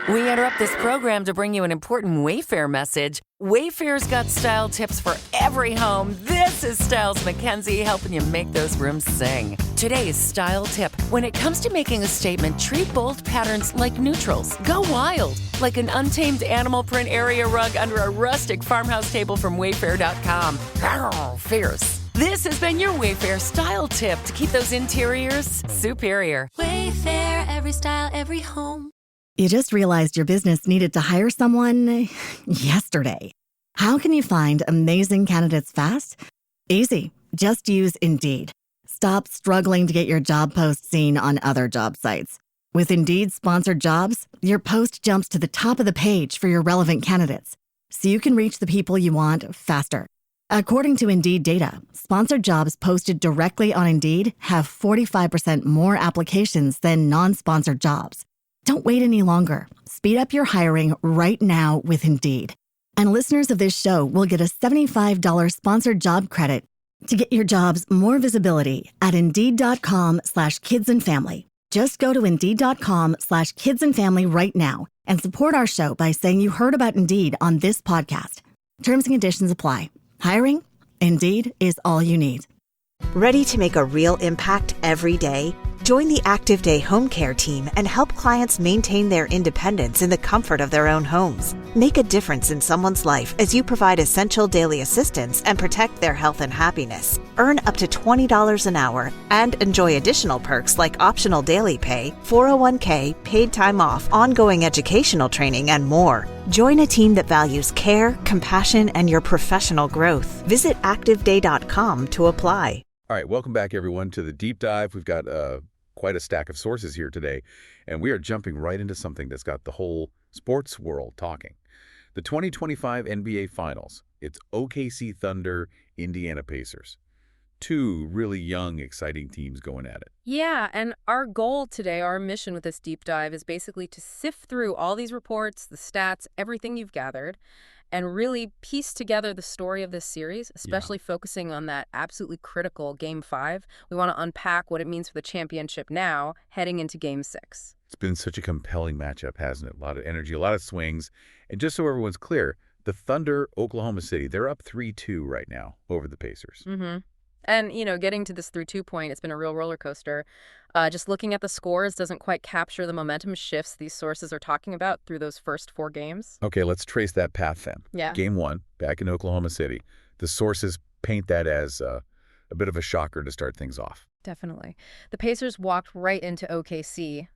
We interrupt this program to bring you an important Wayfair message. Wayfair's got style tips for every home. This is Styles McKenzie helping you make those rooms sing. Today's style tip. When it comes to making a statement, treat bold patterns like neutrals. Go wild, like an untamed animal print area rug under a rustic farmhouse table from Wayfair.com. Arr, fierce. This has been your Wayfair style tip to keep those interiors superior. Wayfair, every style, every home. You just realized your business needed to hire someone yesterday. How can you find amazing candidates fast? Easy. Just use Indeed. Stop struggling to get your job post seen on other job sites. With Indeed sponsored jobs, your post jumps to the top of the page for your relevant candidates, so you can reach the people you want faster. According to Indeed data, sponsored jobs posted directly on Indeed have 45% more applications than non-sponsored jobs. Don't wait any longer. Speed up your hiring right now with Indeed. And listeners of this show will get a $75 sponsored job credit to get your jobs more visibility at Indeed.com/kidsandfamily. Just go to Indeed.com/kidsandfamily right now and support our show by saying you heard about Indeed on this podcast. Terms and conditions apply. Hiring? Indeed is all you need. Ready to make a real impact every day? Join the Active Day Home Care team and help clients maintain their independence in the comfort of their own homes. Make a difference in someone's life as you provide essential daily assistance and protect their health and happiness. Earn up to $20 an hour and enjoy additional perks like optional daily pay, 401k, paid time off, ongoing educational training, and more. Join a team that values care, compassion, and your professional growth. Visit activeday.com to apply. All right, welcome back, everyone, to the deep dive. We've got quite a stack of sources here today, and we are jumping right into something that's got the whole sports world talking. The 2025 NBA Finals. It's OKC Thunder, Indiana Pacers. Two really young, exciting teams going at it. Yeah, and our goal today, our mission with this deep dive is basically to sift through all these reports, the stats, everything you've gathered, and really piece together the story of this series, especially focusing on that absolutely critical Game 5. We want to unpack what it means for the championship now, heading into Game 6. It's been such a compelling matchup, hasn't it? A lot of energy, a lot of swings. And just so everyone's clear, the Thunder, Oklahoma City, they're up 3-2 right now over the Pacers. Mm-hmm. And, getting to this 3-2 point, it's been a real roller coaster. Just looking at the scores doesn't quite capture the momentum shifts these sources are talking about through those first 4 games. Okay, let's trace that path then. Yeah. Game 1, back in Oklahoma City. The sources paint that as a bit of a shocker to start things off. Definitely. The Pacers walked right into OKC,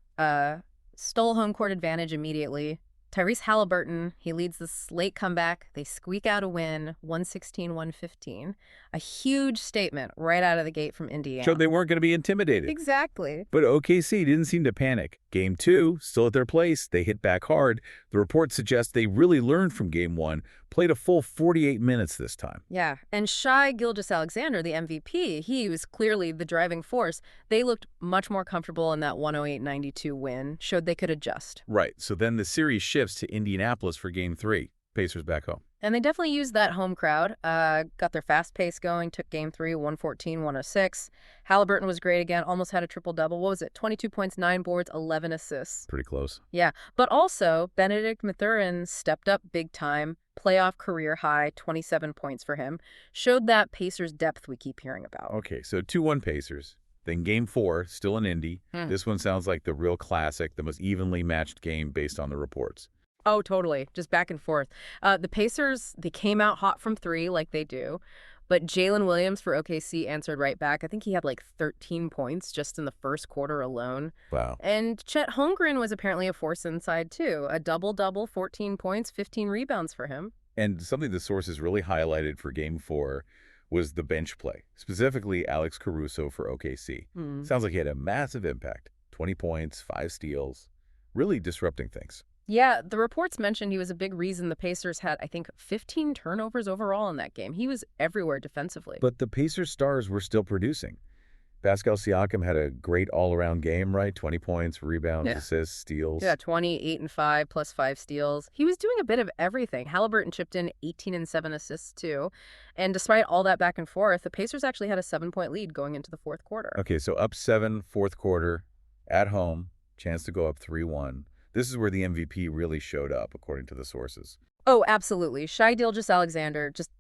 stole home court advantage immediately. Tyrese Halliburton, he leads this late comeback. They squeak out a win, 116-115. A huge statement right out of the gate from Indiana. Showed they weren't going to be intimidated. Exactly. But OKC didn't seem to panic. Game 2, still at their place. They hit back hard. The report suggests they really learned from Game 1, played a full 48 minutes this time. Yeah, and Shai Gilgeous-Alexander, the MVP, he was clearly the driving force. They looked much more comfortable in that 108-92 win, showed they could adjust. Right, so then the series shifts to Indianapolis for Game 3. Pacers back home. And they definitely used that home crowd, got their fast pace going, took Game 3, 114-106. Halliburton was great again, almost had a triple-double. What was it? 22 points, 9 boards, 11 assists. Pretty close. Yeah, but also Benedict Mathurin stepped up big time, playoff career high, 27 points for him. Showed that Pacers depth we keep hearing about. Okay, so 2-1 Pacers. Then Game 4, still in Indy. This one sounds like the real classic, the most evenly matched game based on the reports. Oh, totally. Just back and forth. The Pacers, they came out hot from 3 like they do, but Jalen Williams for OKC answered right back. I think he had like 13 points just in the first quarter alone. Wow. And Chet Holmgren was apparently a force inside too. A double-double, 14 points, 15 rebounds for him. And something the sources really highlighted for Game 4 was the bench play, specifically Alex Caruso for OKC. Sounds like he had a massive impact. 20 points, 5 steals, really disrupting things. Yeah, the reports mentioned he was a big reason the Pacers had, I think, 15 turnovers overall in that game. He was everywhere defensively. But the Pacers stars were still producing. Pascal Siakam had a great all-around game, right? 20 points, rebounds, assists, steals. Yeah, 20, 8 and 5, plus 5 steals. He was doing a bit of everything. Halliburton chipped in 18 and 7 assists, too. And despite all that back and forth, the Pacers actually had a 7-point lead going into the fourth quarter. Okay, so up 7, fourth quarter, at home, chance to go up 3-1. This is where the MVP really showed up, according to the sources. Oh, absolutely. Shai Gilgeous-Alexander just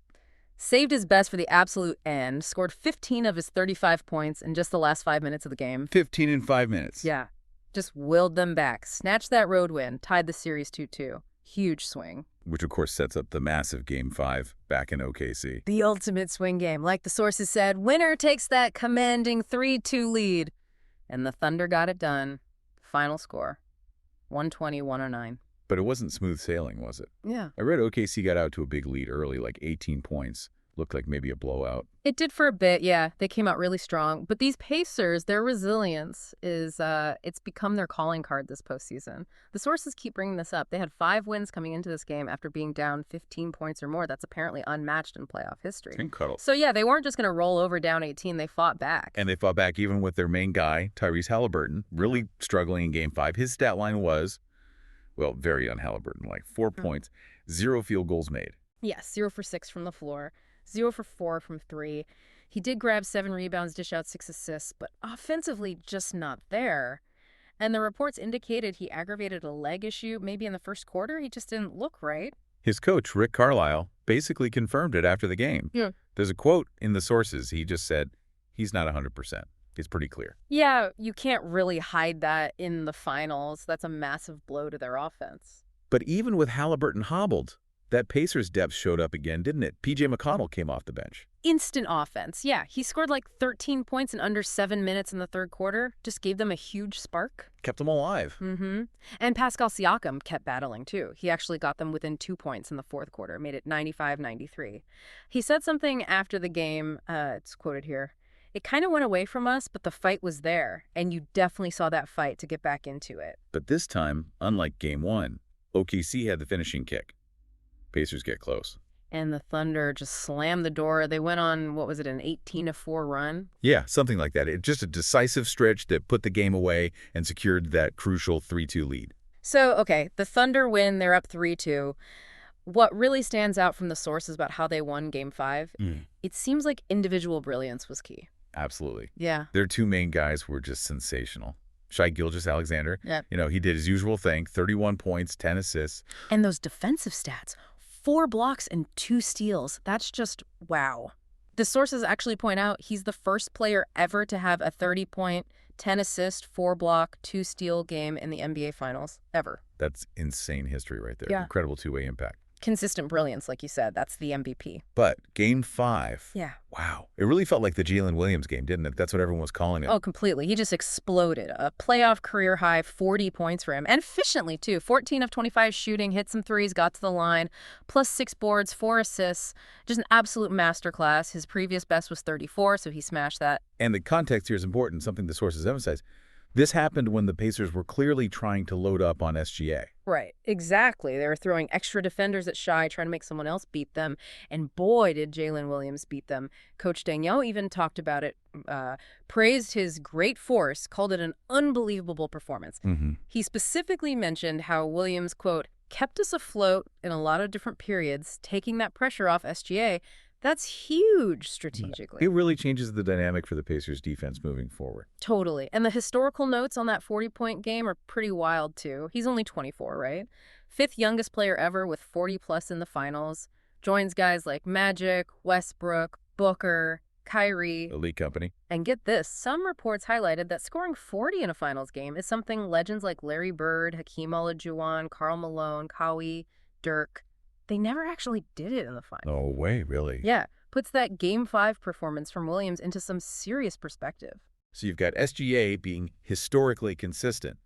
saved his best for the absolute end, scored 15 of his 35 points in just the last 5 minutes of the game. 15 in 5 minutes. Yeah. Just willed them back, snatched that road win, tied the series 2-2. Huge swing. Which, of course, sets up the massive Game 5 back in OKC. The ultimate swing game. Like the sources said, winner takes that commanding 3-2 lead. And the Thunder got it done. Final score, 120-109. But it wasn't smooth sailing, was it? Yeah. I read OKC got out to a big lead early, like 18 points. Looked like maybe a blowout. It did for a bit, yeah. They came out really strong. But these Pacers, their resilience is, it's become their calling card this postseason. The sources keep bringing this up. They had 5 wins coming into this game after being down 15 points or more. That's apparently unmatched in playoff history. Incredible. So, yeah, they weren't just going to roll over down 18. They fought back. And they fought back even with their main guy, Tyrese Halliburton, really struggling in Game 5. His stat line was, well, very un-Halliburton, like 4 points, 0 field goals made. Yes, 0 for 6 from the floor. 0 for 4 from 3. He did grab 7 rebounds, dish out 6 assists, but offensively just not there. And the reports indicated he aggravated a leg issue maybe in the first quarter. He just didn't look right. His coach, Rick Carlisle, basically confirmed it after the game. Yeah. There's a quote in the sources. He just said, he's not 100%. It's pretty clear. Yeah, you can't really hide that in the finals. That's a massive blow to their offense. But even with Halliburton hobbled, that Pacers depth showed up again, didn't it? P.J. McConnell came off the bench. Instant offense. Yeah, he scored like 13 points in under 7 minutes in the third quarter. Just gave them a huge spark. Kept them alive. Mm-hmm. And Pascal Siakam kept battling, too. He actually got them within 2 points in the fourth quarter, made it 95-93. He said something after the game, it's quoted here, "It kind of went away from us, but the fight was there, and you definitely saw that fight to get back into it." But this time, unlike Game 1, OKC had the finishing kick. Pacers get close. And the Thunder just slammed the door. They went on, what was it, an 18-4 run? Yeah, something like that. Just a decisive stretch that put the game away and secured that crucial 3-2 lead. So, okay, the Thunder win. They're up 3-2. What really stands out from the sources about how they won Game 5, it seems like individual brilliance was key. Absolutely. Yeah. Their 2 main guys were just sensational. Shai Gilgeous-Alexander, he did his usual thing, 31 points, 10 assists. And those defensive stats, 4 blocks and 2 steals. That's just wow. The sources actually point out he's the first player ever to have a 30-point, 10-assist, 4-block, 2-steal game in the NBA Finals, ever. That's insane history right there. Yeah. Incredible two-way impact. Consistent brilliance, like you said. That's the MVP. But Game 5, Yeah. wow. It really felt like the Jalen Williams game, didn't it? That's what everyone was calling it. Oh, completely. He just exploded. A playoff career high, 40 points for him. And efficiently, too. 14 of 25 shooting, hit some threes, got to the line, plus 6 boards, 4 assists. Just an absolute masterclass. His previous best was 34, so he smashed that. And the context here is important, something the sources emphasize. This happened when the Pacers were clearly trying to load up on SGA. Right, exactly. They were throwing extra defenders at Shai, trying to make someone else beat them. And boy, did Jalen Williams beat them. Coach Danielle even talked about it, praised his great force, called it an unbelievable performance. He specifically mentioned how Williams, quote, kept us afloat in a lot of different periods, taking that pressure off SGA. That's huge strategically. It really changes the dynamic for the Pacers defense moving forward. Totally. And the historical notes on that 40-point game are pretty wild, too. He's only 24, right? 5th youngest player ever with 40-plus in the finals. Joins guys like Magic, Westbrook, Booker, Kyrie. Elite company. And get this, some reports highlighted that scoring 40 in a finals game is something legends like Larry Bird, Hakeem Olajuwon, Karl Malone, Kawhi, Dirk, they never actually did it in the final. No way, really? Yeah, puts that Game 5 performance from Williams into some serious perspective. So you've got SGA being historically consistent.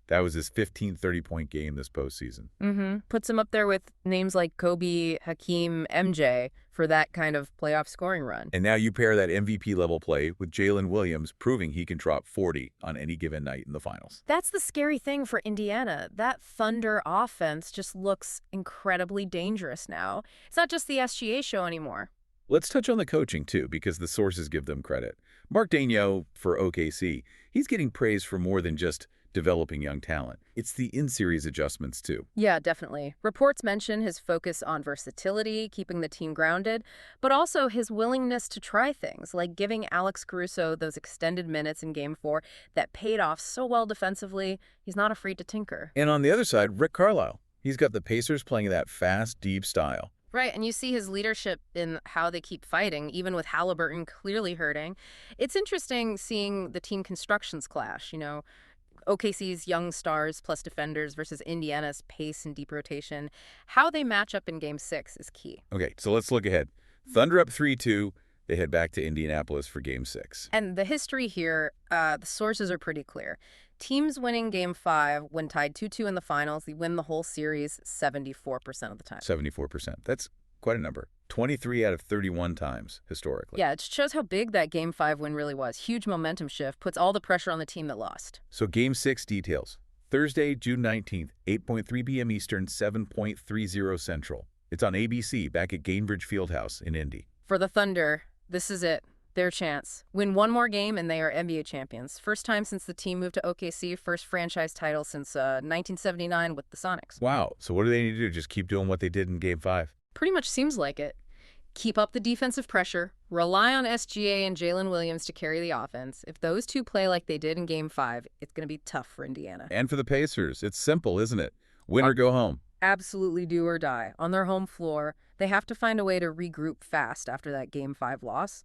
That was his 15 30-point game this postseason. Puts him up there with names like Kobe, Hakeem, MJ for that kind of playoff scoring run. And now you pair that MVP-level play with Jalen Williams proving he can drop 40 on any given night in the finals. That's the scary thing for Indiana. That Thunder offense just looks incredibly dangerous now. It's not just the SGA show anymore. Let's touch on the coaching, too, because the sources give them credit. Mark Daigneault for OKC, he's getting praise for more than just developing young talent. It's the in-series adjustments, too. Yeah, definitely. Reports mention his focus on versatility, keeping the team grounded, but also his willingness to try things, like giving Alex Caruso those extended minutes in Game 4 that paid off so well defensively. He's not afraid to tinker. And on the other side, Rick Carlisle. He's got the Pacers playing that fast, deep style. Right, and you see his leadership in how they keep fighting, even with Halliburton clearly hurting. It's interesting seeing the team constructions clash, OKC's young stars plus defenders versus Indiana's pace and deep rotation. How they match up in Game 6 is key. Okay, so let's look ahead. Thunder up 3-2. They head back to Indianapolis for Game 6. And the history here, the sources are pretty clear. Teams winning Game 5 when tied 2-2 in the finals, they win the whole series 74% of the time. 74%. That's quite a number. 23 out of 31 times, historically. Yeah, it shows how big that Game 5 win really was. Huge momentum shift, puts all the pressure on the team that lost. So Game 6 details. Thursday, June 19th, 8:3 p.m. Eastern, 7:30 Central. It's on ABC, back at Gainbridge Fieldhouse in Indy. For the Thunder, this is it. Their chance. Win one more game and they are NBA champions. First time since the team moved to OKC, first franchise title since 1979 with the Sonics. Wow. So what do they need to do? Just keep doing what they did in Game 5? Pretty much seems like it. Keep up the defensive pressure. Rely on SGA and Jalen Williams to carry the offense. If those two play like they did in Game 5, it's going to be tough for Indiana. And for the Pacers, it's simple, isn't it? Win or go home. Absolutely do or die. On their home floor, they have to find a way to regroup fast after that Game 5 loss.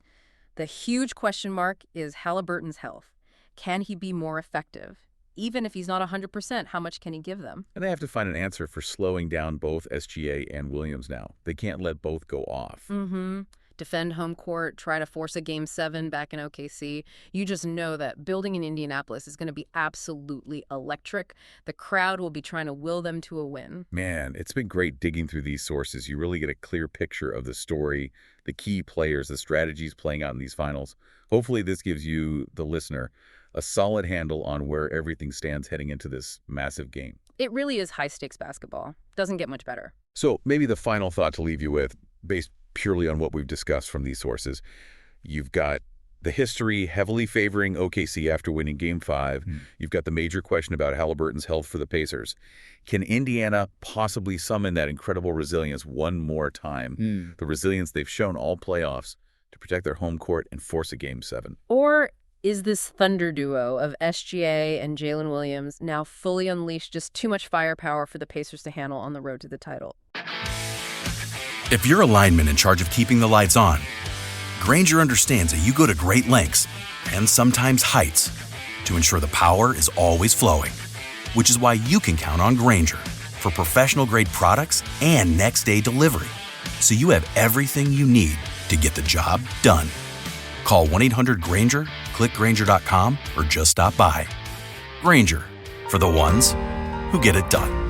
The huge question mark is Halliburton's health. Can he be more effective? Even if he's not 100%, how much can he give them? And they have to find an answer for slowing down both SGA and Williams now. They can't let both go off. Mm-hmm. Defend home court, try to force a Game 7 back in OKC. You just know that building in Indianapolis is going to be absolutely electric. The crowd will be trying to will them to a win. Man, it's been great digging through these sources. You really get a clear picture of the story, the key players, the strategies playing out in these finals. Hopefully this gives you, the listener, a solid handle on where everything stands heading into this massive game. It really is high-stakes basketball. Doesn't get much better. So maybe the final thought to leave you with, based purely on what we've discussed from these sources, you've got the history heavily favoring OKC after winning Game 5. You've got the major question about Halliburton's health for the Pacers. Can Indiana possibly summon that incredible resilience one more time? The resilience they've shown all playoffs to protect their home court and force a Game 7. Or is this Thunder duo of SGA and Jalen Williams now fully unleashed, just too much firepower for the Pacers to handle on the road to the title? If you're a lineman in charge of keeping the lights on, Grainger understands that you go to great lengths and sometimes heights to ensure the power is always flowing, which is why you can count on Grainger for professional-grade products and next-day delivery, so you have everything you need to get the job done. Call 1-800-GRAINGER, click Grainger.com, or just stop by. Grainger, for the ones who get it done.